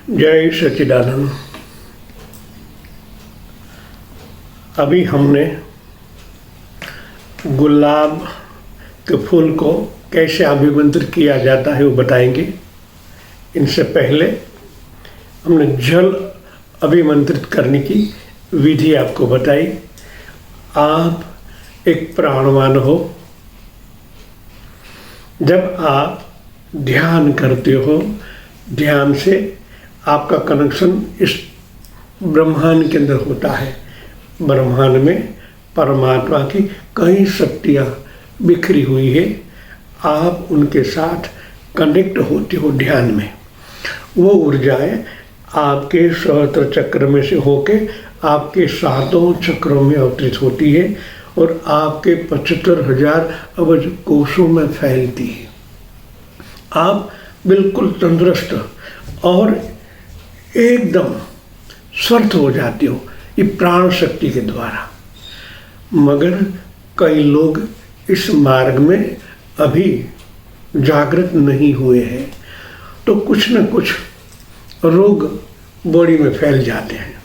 जय सच्चिदानंद। अभी हमने गुलाब के फूल को कैसे अभिमंत्रित किया जाता है वो बताएंगे। इनसे पहले हमने जल अभिमंत्रित करने की विधि आपको बताई। आप एक प्राणवान हो। जब आप ध्यान करते हो, ध्यान से आपका कनेक्शन इस ब्रह्मांड के अंदर होता है। ब्रह्मांड में परमात्मा की कई शक्तियाँ बिखरी हुई है। आप उनके साथ कनेक्ट होते हो ध्यान में। वो ऊर्जाएं आपके सहस्त्र चक्र में से होके आपके सातों चक्रों में अवतरित होती है और आपके 75,000 अब्ज कोषों में फैलती है। आप बिल्कुल तंदुरुस्त और एकदम स्वस्थ हो जाते हो ये प्राण शक्ति के द्वारा। मगर कई लोग इस मार्ग में अभी जागृत नहीं हुए हैं, तो कुछ न कुछ रोग बॉडी में फैल जाते हैं।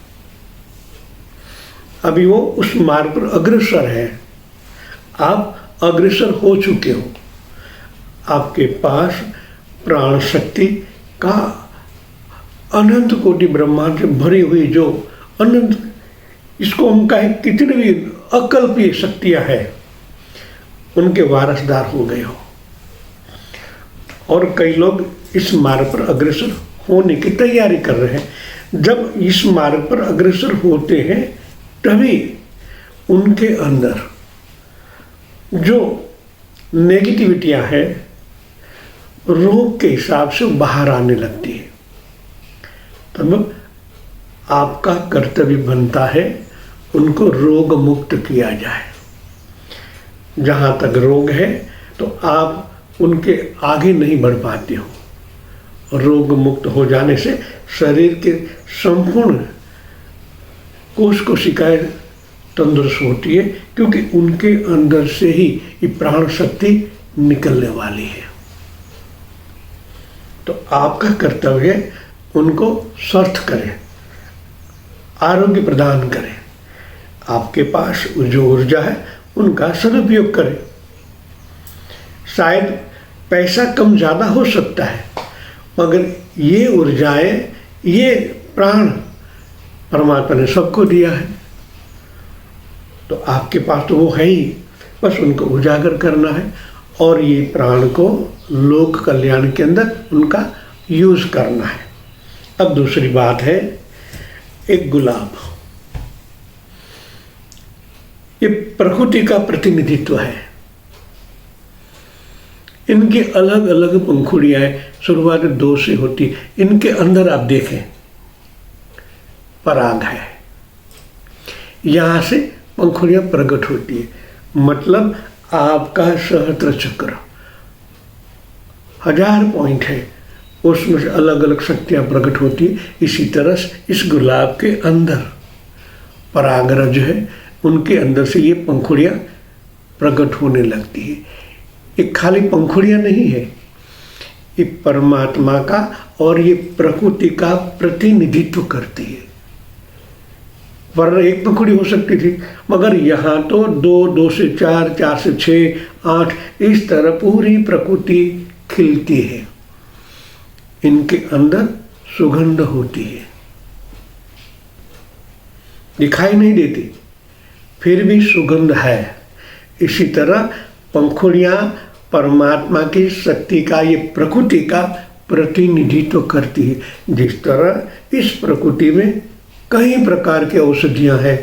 अभी वो उस मार्ग पर अग्रसर है। आप अग्रसर हो चुके हो। आपके पास प्राण शक्ति का अनंत कोटि ब्रह्मांड से भरी हुई जो अनंत, इसको हम कहें कितनी भी अकल्पीय शक्तियां हैं, उनके वारसदार हो गए हो। और कई लोग इस मार्ग पर अग्रसर होने की तैयारी कर रहे हैं। जब इस मार्ग पर अग्रसर होते हैं तभी उनके अंदर जो नेगेटिविटियां हैं रोग के हिसाब से बाहर आने लगती है। तब आपका कर्तव्य बनता है उनको रोग मुक्त किया जाए। जहाँ तक रोग है तो आप उनके आगे नहीं बढ़ पाते हो। रोग मुक्त हो जाने से शरीर के संपूर्ण कोश कोशिकाएं तंदुरुस्त होती है, क्योंकि उनके अंदर से ही ये प्राण शक्ति निकलने वाली है। तो आपका कर्तव्य है उनको स्वस्थ करें, आरोग्य प्रदान करें। आपके पास जो ऊर्जा है उनका सदुपयोग करें। शायद पैसा कम ज़्यादा हो सकता है, मगर ये ऊर्जाएं, ये प्राण परमात्मा ने सबको दिया है। तो आपके पास तो वो है ही, बस उनको उजागर करना है और ये प्राण को लोक कल्याण के अंदर उनका यूज करना है। अब दूसरी बात है, एक गुलाब, ये प्रकृति का प्रतिनिधित्व है। इनकी अलग अलग पंखुड़ियां शुरुआत 2 से होती। इनके अंदर आप देखें पराग है, यहां से पंखुड़ियां प्रकट होती है। मतलब आपका सहस्त्र चक्र 1000 पॉइंट है, उसमें से अलग अलग शक्तियां प्रकट होती है। इसी तरह इस गुलाब के अंदर परागरज है, उनके अंदर से ये पंखुड़ियां प्रकट होने लगती है। ये खाली पंखुड़ियां नहीं है, ये परमात्मा का और ये प्रकृति का प्रतिनिधित्व करती है। वरना एक पंखुड़ी हो सकती थी, मगर यहाँ तो 2 से 4, 4 से 6, 8 इस तरह पूरी प्रकृति खिलती है। इनके अंदर सुगंध होती है, दिखाई नहीं देती, फिर भी सुगंध है। इसी तरह पंखुड़ियाँ परमात्मा की शक्ति का, ये प्रकृति का प्रतिनिधित्व करती है। जिस तरह इस प्रकृति में कई प्रकार की औषधियाँ हैं,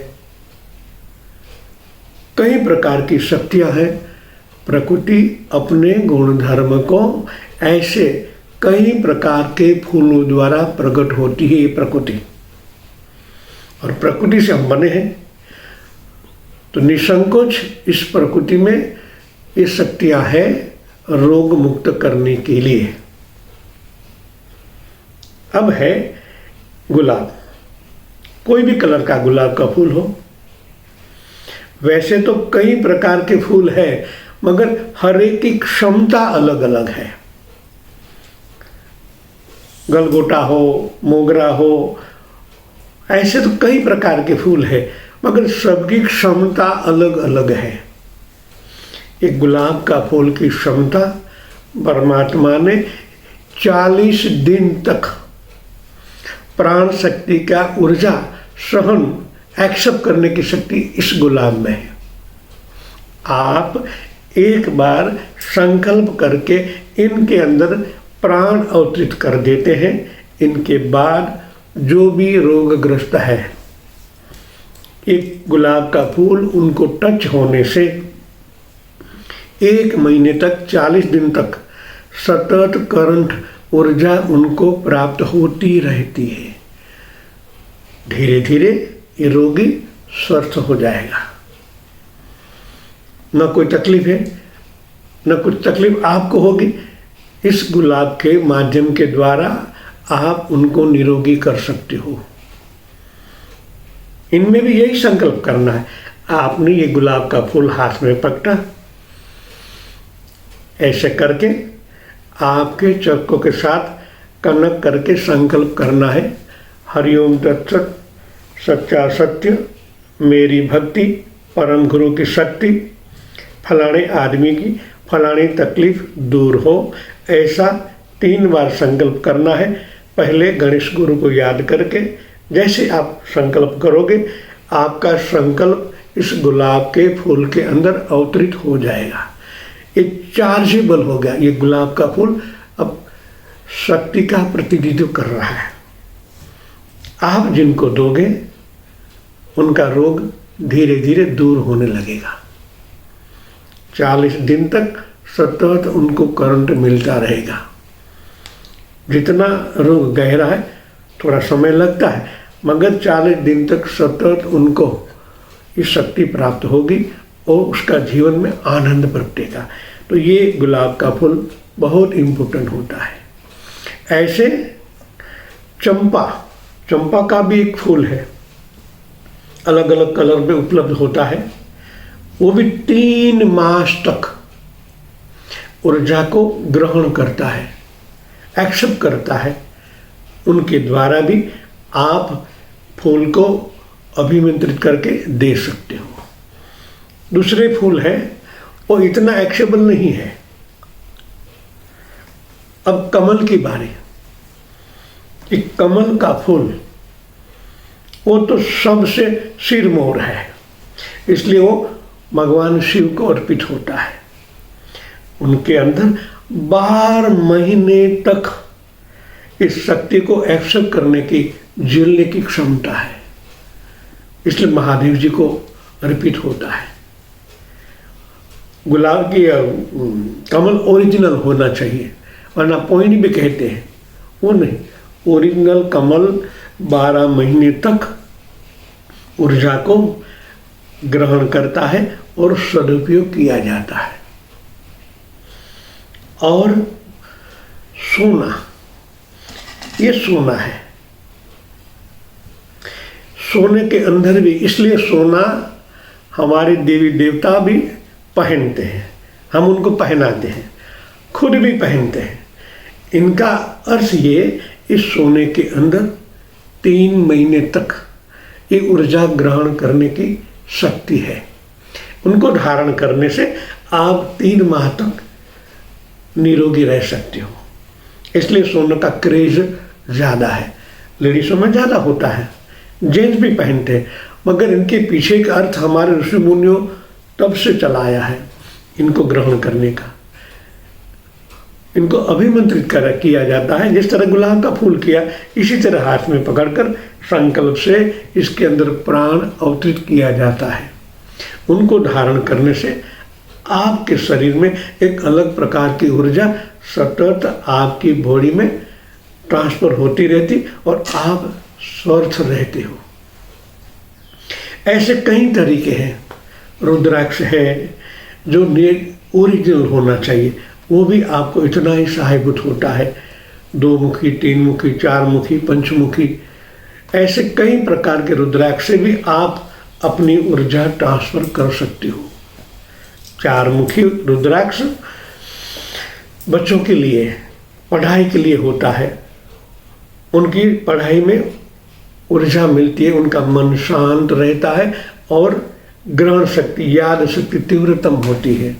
कई प्रकार की शक्तियाँ हैं। प्रकृति अपने गुणधर्म को ऐसे कई प्रकार के फूलों द्वारा प्रकट होती है। ये प्रकृति, और प्रकृति से हम बने हैं, तो निसंकोच इस प्रकृति में ये शक्तियां हैं रोग मुक्त करने के लिए। अब है गुलाब, कोई भी कलर का गुलाब का फूल हो। वैसे तो कई प्रकार के फूल हैं, मगर हर एक की क्षमता अलग अलग है। गलगोटा हो, मोगरा हो, ऐसे तो कई प्रकार के फूल है, मगर सबकी क्षमता अलग अलग है। एक गुलाब का फूल की क्षमता परमात्मा ने 40 दिन तक प्राण शक्ति का ऊर्जा सहन एक्सेप्ट करने की शक्ति इस गुलाब में है। आप एक बार संकल्प करके इनके अंदर प्राण अवतरित कर देते हैं, इनके बाद जो भी रोगग्रस्त है, एक गुलाब का फूल उनको टच होने से 1 महीने तक 40 दिन तक सतत करंट ऊर्जा उनको प्राप्त होती रहती है। धीरे धीरे ये रोगी स्वस्थ हो जाएगा। न कोई तकलीफ है, न कुछ तकलीफ आपको होगी। इस गुलाब के माध्यम के द्वारा आप उनको निरोगी कर सकते हो। इनमें भी यही संकल्प करना है। आपने ये गुलाब का फूल हाथ में पकड़ा, ऐसे करके आपके चक्रों के साथ कनेक्ट करके संकल्प करना है, हरिओम तत्सत, सच्चा सत्य, मेरी भक्ति, परम गुरु की शक्ति, फलाने आदमी की फलानी तकलीफ दूर हो। ऐसा 3 बार संकल्प करना है। पहले गणेश गुरु को याद करके जैसे आप संकल्प करोगे, आपका संकल्प इस गुलाब के फूल के अंदर अवतरित हो जाएगा। ये चार्जेबल हो गया। ये गुलाब का फूल अब शक्ति का प्रतिनिधित्व कर रहा है। आप जिनको दोगे उनका रोग धीरे धीरे दूर होने लगेगा। 40 दिन तक सतत उनको करंट मिलता रहेगा। जितना रोग गहरा है थोड़ा समय लगता है, मगर 40 दिन तक सतत उनको ये शक्ति प्राप्त होगी और उसका जीवन में आनंद प्रगटेगा। तो ये गुलाब का फूल बहुत इम्पोर्टेंट होता है। ऐसे चंपा का भी एक फूल है, अलग अलग कलर में उपलब्ध होता है। वो भी 3 मास तक ऊर्जा को ग्रहण करता है, एक्सेप्ट करता है। उनके द्वारा भी आप फूल को अभिमंत्रित करके दे सकते हो। दूसरे फूल है वो इतना एक्सेबल नहीं है। अब कमल की बारी। एक कमल का फूल वो तो सबसे सिरमौर है, इसलिए वो भगवान शिव को अर्पित होता है। उनके अंदर 12 महीने तक इस शक्ति को एक्सेप्ट करने की, झेलने की क्षमता है, इसलिए महादेव जी को अर्पित होता है। गुलाब की कमल ओरिजिनल होना चाहिए, वरना पॉइंट भी कहते हैं, वो नहीं। ओरिजिनल कमल 12 महीने तक ऊर्जा को ग्रहण करता है और सदुपयोग किया जाता है। और सोना, ये सोना है। सोने के अंदर भी, इसलिए सोना हमारे देवी देवता भी पहनते हैं, हम उनको पहनाते हैं, खुद भी पहनते हैं। इनका अर्थ ये, इस सोने के अंदर 3 महीने तक ये ऊर्जा ग्रहण करने की शक्ति है। उनको धारण करने से आप 3 माह तक निरोगी रह सकते हो। इसलिए सोने का क्रेज ज़्यादा है, लेडीज़ों में ज़्यादा होता है, जेंट्स भी पहनते हैं। मगर इनके पीछे का अर्थ हमारे ऋषि मुनियों तब से चला आया है इनको ग्रहण करने का। इनको अभिमंत्रित किया जाता है। जिस तरह गुलाब का फूल किया, इसी तरह हाथ में पकड़कर संकल्प से इसके अंदर प्राण अवतरित किया जाता है। उनको धारण करने से आपके शरीर में एक अलग प्रकार की ऊर्जा सतत आपकी बॉडी में ट्रांसफर होती रहती और आप स्वस्थ रहते हो। ऐसे कई तरीके हैं। रुद्राक्ष है जो ओरिजिनल होना चाहिए, वो भी आपको इतना ही सहायभूत होता है। 2 मुखी, 3 मुखी, 4 मुखी, 5 मुखी, ऐसे कई प्रकार के रुद्राक्ष से भी आप अपनी ऊर्जा ट्रांसफर कर सकते हो। 4 मुखी रुद्राक्ष बच्चों के लिए, पढ़ाई के लिए होता है, उनकी पढ़ाई में ऊर्जा मिलती है, उनका मन शांत रहता है और ग्रहण शक्ति, याद शक्ति तीव्रतम होती है।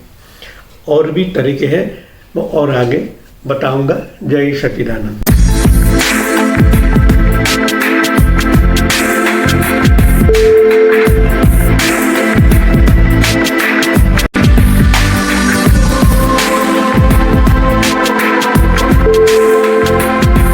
और भी तरीके हैं, वो और आगे बताऊंगा। जय सच्चिदानंद।